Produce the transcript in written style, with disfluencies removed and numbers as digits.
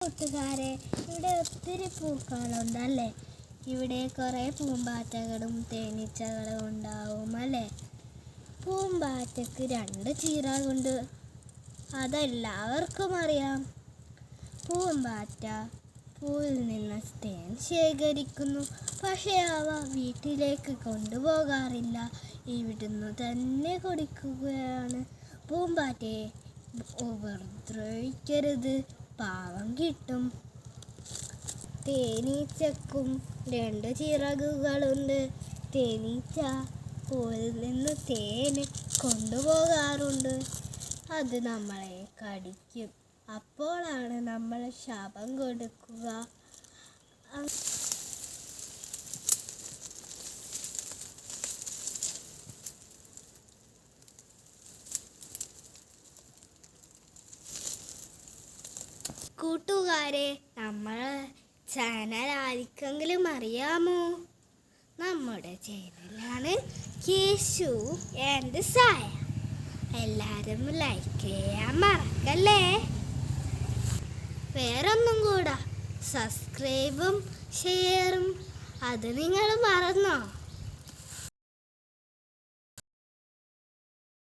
കൂട്ടുകാരെ, ഇവിടെ ഒത്തിരി പൂക്കളുണ്ടല്ലേ. ഇവിടെ കുറേ പൂമ്പാറ്റകളും തേനീച്ചകളും ഉണ്ടാവും അല്ലേ. പൂമ്പാറ്റയ്ക്ക് 2 ചിറകുണ്ട്, അതെല്ലാവർക്കും അറിയാം. പൂമ്പാറ്റ പൂവിൽ നിന്ന് തേൻ ശേഖരിക്കുന്നു, പക്ഷെ അവ വീട്ടിലേക്ക് കൊണ്ടുപോകാറില്ല, ഇവിടുന്ന് തന്നെ കുടിക്കുകയാണ്. പൂമ്പാറ്റയെ ഉപദ്രവിക്കരുത്, പാവം കിട്ടും. തേനീച്ചക്കും 2 ചിറകുകളുണ്ട്. തേനീച്ച പൂവിൽ നിന്ന് തേന് കൊണ്ടുപോകാറുണ്ട്, അത് നമ്മളെ കടിക്കും. അപ്പോഴാണ് നമ്മൾ ശാപം കൊടുക്കുക. കൂട്ടുകാരെ, നമ്മളെ ചാനൽ ആർക്കെങ്കിലും അറിയാമോ? നമ്മുടെ ചാനലാണ് കേശു ആൻഡ് സായ. എല്ലാവരും ലൈക്ക് ചെയ്യാൻ മറക്കല്ലേ. വേറൊന്നും കൂടാ, സബ്സ്ക്രൈബും ഷെയറും അത് നിങ്ങൾ മറന്നോ?